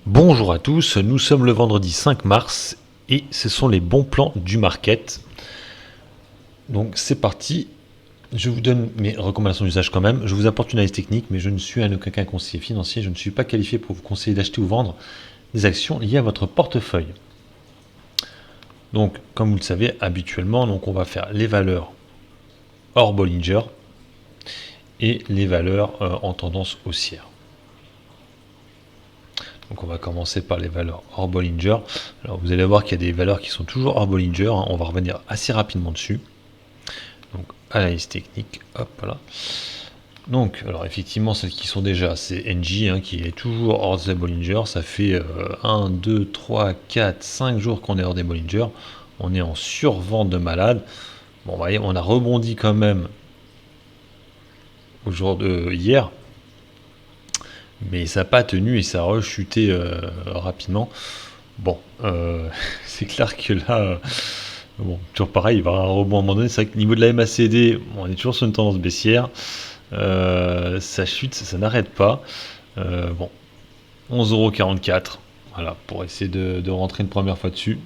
Bonjour à tous, nous sommes le vendredi 5 mars et ce sont les bons plans du market. Donc c'est parti, je vous donne mes recommandations d'usage quand même. Je vous apporte une analyse technique, mais je ne suis en aucun cas conseiller financier. Je ne suis pas qualifié pour vous conseiller d'acheter ou vendre des actions liées à votre portefeuille. Donc comme vous le savez, habituellement, on va faire les valeurs hors Bollinger et les valeurs en tendance haussière. Donc on va commencer par les valeurs hors Bollinger. Alors vous allez voir qu'il y a des valeurs qui sont toujours hors Bollinger, hein. On va revenir assez rapidement dessus. Donc analyse technique, hop voilà. Donc alors effectivement celles qui sont déjà, c'est NJ hein, qui est toujours hors des Bollinger. Ça fait 1, 2, 3, 4, 5 jours qu'on est hors des Bollinger. On est en survente de malade. Bon vous voyez, on a rebondi quand même au jour de hier. Mais ça n'a pas tenu et ça a rechuté rapidement. Bon, c'est clair que là, bon, toujours pareil, il va y avoir un rebond à un moment donné. C'est vrai que niveau de la MACD, on est toujours sur une tendance baissière. Ça chute, ça n'arrête pas. Bon, 11,44 €. Voilà, pour essayer de rentrer une première fois dessus.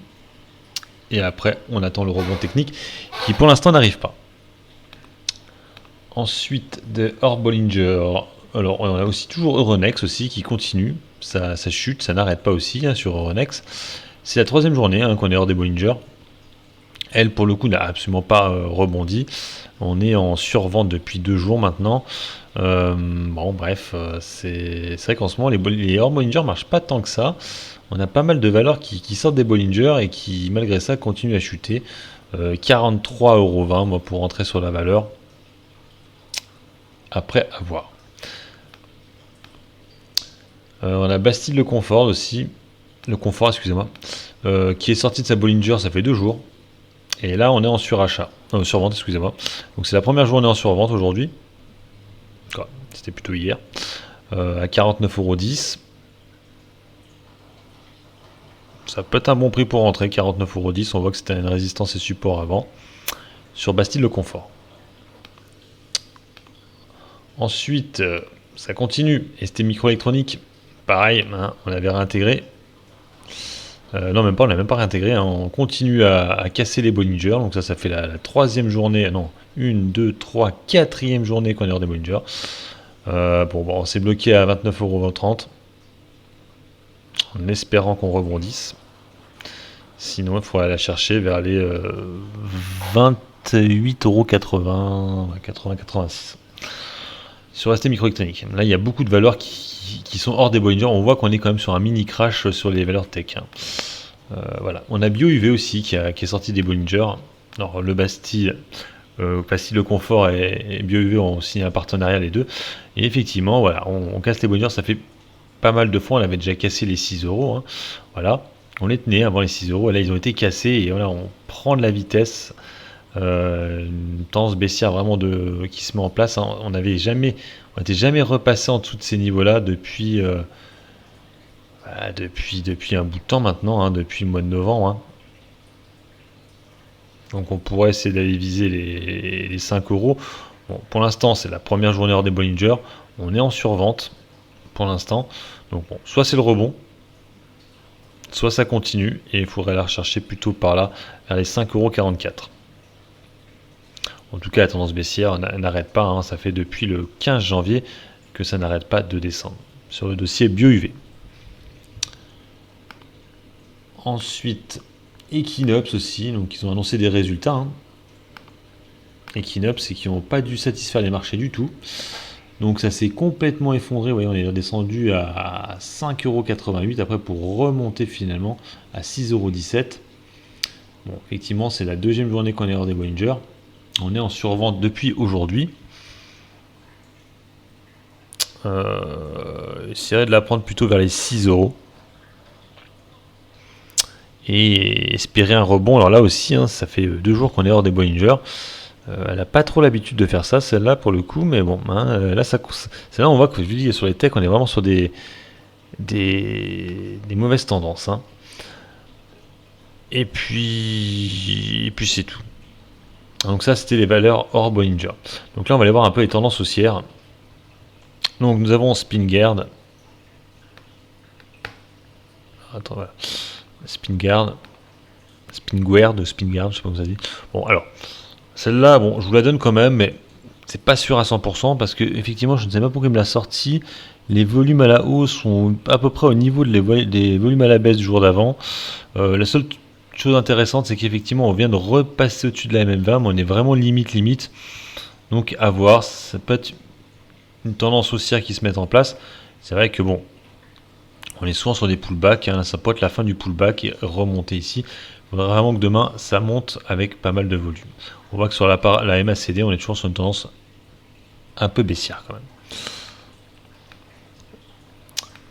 Et après, on attend le rebond technique qui pour l'instant n'arrive pas. Ensuite, de hors Bollinger. Alors, on a aussi toujours Euronext aussi qui continue. Ça chute, ça n'arrête pas aussi hein, sur Euronext. C'est la troisième journée hein, qu'on est hors des Bollinger. Elle, pour le coup, n'a absolument pas rebondi. On est en survente depuis 2 jours maintenant. Bon, bref, c'est vrai qu'en ce moment, les hors Bollinger ne marchent pas tant que ça. On a pas mal de valeurs qui sortent des Bollinger et qui, malgré ça, continuent à chuter. 43,20 € moi pour rentrer sur la valeur. Après, à voir. On a Bastille Le Confort aussi. Le Confort, excusez-moi. Qui est sorti de sa Bollinger, ça fait 2 jours. Et là, on est en surachat. Survente, excusez-moi. Donc, c'est la première journée en survente aujourd'hui. C'était plutôt hier. À 49,10 €. Ça peut être un bon prix pour rentrer, 49,10 €. On voit que c'était une résistance et support avant. Sur Bastille Le Confort. Ensuite, ça continue. ST Microélectronique, pareil, hein, on avait réintégré. Non, même pas, on n'a même pas réintégré. Hein, on continue à casser les Bollinger. Donc ça fait la troisième journée. Non, 1, 2, 3, quatrième journée qu'on est hors des Bollinger. Bon, on s'est bloqué à 29,30 € en espérant qu'on rebondisse. Sinon, il faudrait la chercher vers les 28,80 €, 80-86. Sur ST Microélectronique, là il y a beaucoup de valeurs qui sont hors des Bollinger. On voit qu'on est quand même sur un mini crash sur les valeurs tech. Hein. Voilà. On a BioUV aussi qui est sorti des Bollinger. Alors le Bastille, Le Confort et BioUV ont signé un partenariat les deux. Et effectivement, voilà, on casse les Bollinger. Ça fait pas mal de fois. On avait déjà cassé les 6 €. Hein. Voilà. On les tenait avant les 6 €. Et là ils ont été cassés et voilà, on prend de la vitesse. Une tendance baissière vraiment qui se met en place. Hein. On n'était jamais repassé en dessous de ces niveaux-là depuis un bout de temps maintenant, hein, depuis le mois de novembre. Hein. Donc on pourrait essayer d'aller viser les 5 €. Bon, pour l'instant, c'est la première journée hors des Bollinger. On est en survente pour l'instant. Donc bon, soit c'est le rebond, soit ça continue et il faudrait la rechercher plutôt par là, vers les 5,44 €. En tout cas, la tendance baissière n'arrête pas. Hein, ça fait depuis le 15 janvier que ça n'arrête pas de descendre. Sur le dossier BioUV. Ensuite, Equinox aussi. Donc, ils ont annoncé des résultats. Hein. Equinox, c'est qui n'ont pas dû satisfaire les marchés du tout. Donc, ça s'est complètement effondré. Vous voyez, on est redescendu à 5,88 € après pour remonter finalement à 6,17 €. Bon, effectivement, c'est la deuxième journée qu'on est hors des Bollinger. On est en survente depuis aujourd'hui. Essayer de la prendre plutôt vers les 6 € et espérer un rebond. Alors là aussi, hein, ça fait 2 jours qu'on est hors des Bollinger. Elle n'a pas trop l'habitude de faire ça, celle-là, pour le coup, mais bon, hein, là, c'est là on voit que je dis sur les techs, on est vraiment sur des mauvaises tendances. Hein. Et puis c'est tout. Donc ça, c'était les valeurs hors Bollinger. Donc là, on va aller voir un peu les tendances haussières. Donc nous avons Spingard. attends, voilà. Spinguard, je sais pas comment ça dit. Bon, alors, celle-là, bon, je vous la donne quand même, mais c'est pas sûr à 100% parce que effectivement, je ne sais pas pourquoi il me l'a sorti. Les volumes à la hausse sont à peu près au niveau des volumes à la baisse du jour d'avant. La seule chose intéressante, c'est qu'effectivement, on vient de repasser au-dessus de la MM20, mais on est vraiment limite. Donc, à voir, ça peut être une tendance haussière qui se met en place. C'est vrai que bon, on est souvent sur des pullbacks, hein, ça peut être la fin du pullback et remonter ici. Il faudra vraiment que demain, ça monte avec pas mal de volume. On voit que sur la MACD, on est toujours sur une tendance un peu baissière quand même.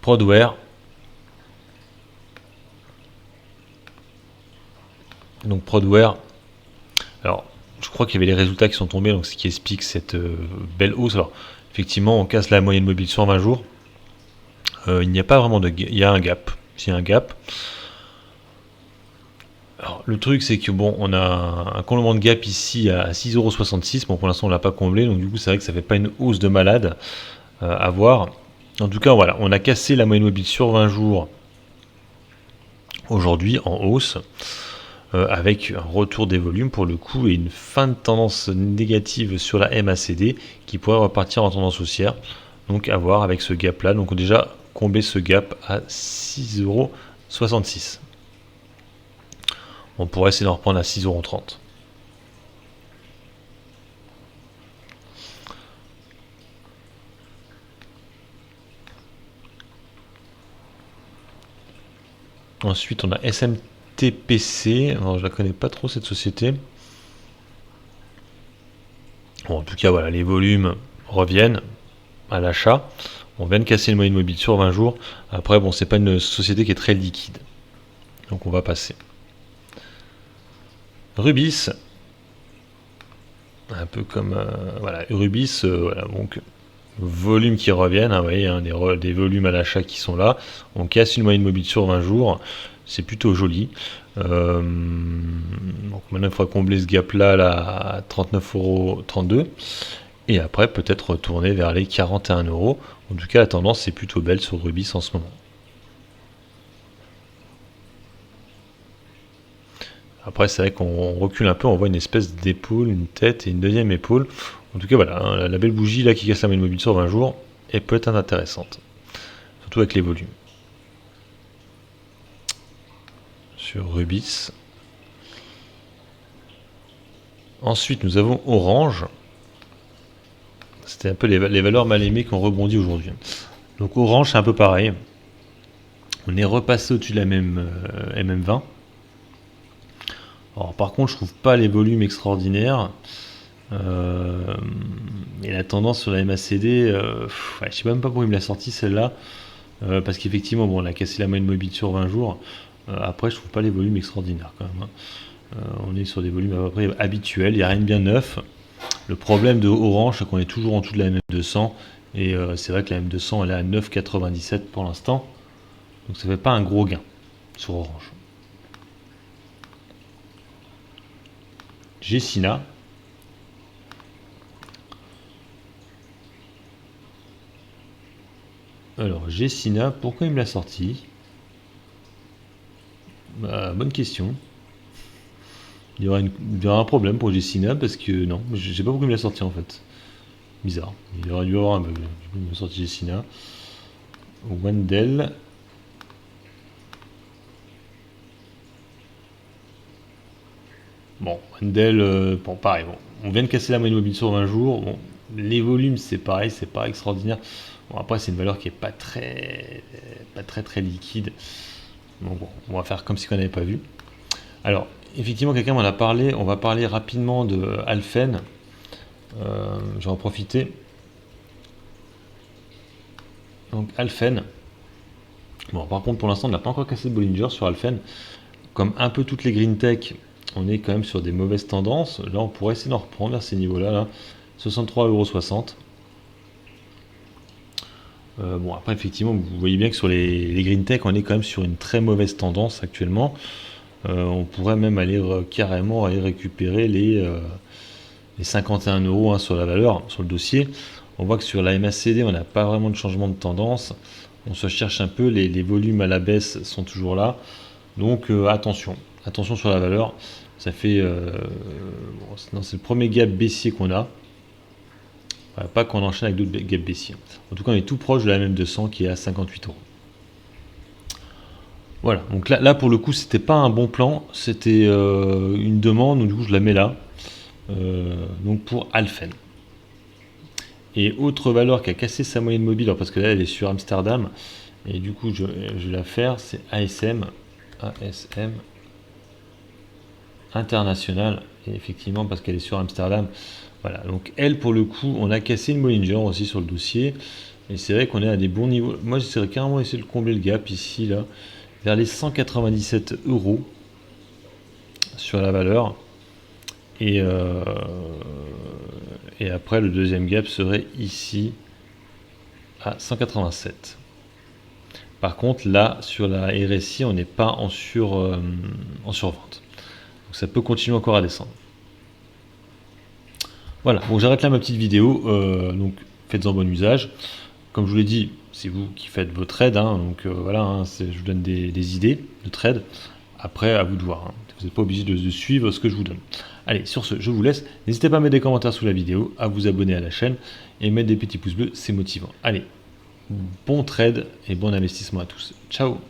Prodware. Donc Prodware, alors je crois qu'il y avait les résultats qui sont tombés, donc ce qui explique cette belle hausse. Alors effectivement, on casse la moyenne mobile sur 20 jours. Il n'y a pas vraiment de gap, il y a un gap. S'il y a un gap. Alors le truc c'est que bon, on a un comblement de gap ici à 6,66€. Bon, pour l'instant on l'a pas comblé, donc du coup c'est vrai que ça fait pas une hausse de malade à voir. En tout cas voilà, on a cassé la moyenne mobile sur 20 jours aujourd'hui en hausse. Avec un retour des volumes pour le coup et une fin de tendance négative sur la MACD qui pourrait repartir en tendance haussière. Donc à voir avec ce gap là. Donc on a déjà comblé ce gap à 6,66€. On pourrait essayer d'en reprendre à 6,30€. Ensuite on a SMTPC. Alors je la connais pas trop cette société. Bon, en tout cas voilà, les volumes reviennent à l'achat. On vient de casser une moyenne mobile sur 20 jours. Après, bon, c'est pas une société qui est très liquide. Donc on va passer. Rubis. Un peu comme voilà, Rubis, voilà, donc volumes qui reviennent, hein, vous voyez, hein, des volumes à l'achat qui sont là. On casse une moyenne mobile sur 20 jours. C'est plutôt joli. Donc maintenant il faudra combler ce gap là à 39,32€. Et après peut-être retourner vers les 41€. En tout cas la tendance est plutôt belle sur Rubis en ce moment. Après c'est vrai qu'on recule un peu, on voit une espèce d'épaule, une tête et une deuxième épaule. En tout cas voilà, hein, la belle bougie là qui casse la moyenne mobile sur 20 jours est peut-être intéressante. Surtout avec les volumes. Sur Rubis. Ensuite nous avons Orange. C'était un peu les valeurs mal aimées qui ont rebondi aujourd'hui. Donc Orange c'est un peu pareil. On est repassé au-dessus de la MM20. Alors par contre je trouve pas les volumes extraordinaires. Et la tendance sur la MACD, je sais même pas pourquoi il me l'a sorti celle-là. Parce qu'effectivement bon, on a cassé la moyenne mobile sur 20 jours. Après je trouve pas les volumes extraordinaires quand même, hein. On est sur des volumes à peu près habituels, il n'y a rien de bien neuf. Le problème de Orange c'est qu'on est toujours en dessous de la MM200. Et c'est vrai que la M200 elle est à 9,97 pour l'instant. Donc ça fait pas un gros gain sur Orange. Gecina. Alors Gecina, pourquoi il me l'a sorti? Bah, bonne question. Il y aura un problème pour Gecina parce que non, je sais pas pourquoi il me l'a sorti en fait. Bizarre. Il aurait dû avoir un bug. Il m'a sorti Gecina. Wendell. Bon, Wendell, bon, pareil. Bon, on vient de casser la moyenne mobile sur 20 jours. Bon, les volumes, c'est pareil, c'est pas extraordinaire. Bon, après, c'est une valeur qui est pas très liquide. Donc bon, on va faire comme si on n'avait pas vu. Alors, effectivement, quelqu'un m'en a parlé. On va parler rapidement de Alphen. Je vais en profiter. Donc Alphen. Bon, par contre, pour l'instant, on n'a pas encore cassé de Bollinger sur Alphen. Comme un peu toutes les green tech, on est quand même sur des mauvaises tendances. Là, on pourrait essayer d'en reprendre à ces niveaux-là. Là. 63,60 €. Bon, après, effectivement, vous voyez bien que sur les green tech, on est quand même sur une très mauvaise tendance actuellement. On pourrait même aller carrément aller récupérer les 51 € hein, sur la valeur, sur le dossier. On voit que sur la MACD, on n'a pas vraiment de changement de tendance. On se cherche un peu, les volumes à la baisse sont toujours là. Donc attention sur la valeur. Ça fait... bon, c'est le premier gap baissier qu'on a. Voilà, pas qu'on enchaîne avec d'autres gaps baissiers. En tout cas, on est tout proche de la MM200 qui est à 58 €. Voilà, donc là pour le coup, c'était pas un bon plan, c'était une demande, donc du coup je la mets là. Donc pour Alphen. Et autre valeur qui a cassé sa moyenne mobile, alors parce que là elle est sur Amsterdam, et du coup je vais la faire, c'est ASM International, et effectivement parce qu'elle est sur Amsterdam. Voilà, donc elle pour le coup, on a cassé une Bollinger aussi sur le dossier, et c'est vrai qu'on est à des bons niveaux. Moi j'essaierai carrément essayer de combler le gap ici, là, vers les 197 € sur la valeur. Et après, le deuxième gap serait ici à 187. Par contre, là, sur la RSI, on n'est pas en survente. Donc ça peut continuer encore à descendre. Voilà, bon, j'arrête là ma petite vidéo. Donc faites-en bon usage. Comme je vous l'ai dit, c'est vous qui faites vos trades. Donc voilà, je vous donne des idées de trade. Après, à vous de voir. Vous n'êtes pas obligé de suivre ce que je vous donne. Allez, sur ce, je vous laisse. N'hésitez pas à mettre des commentaires sous la vidéo, à vous abonner à la chaîne et mettre des petits pouces bleus, c'est motivant. Allez, bon trade et bon investissement à tous. Ciao!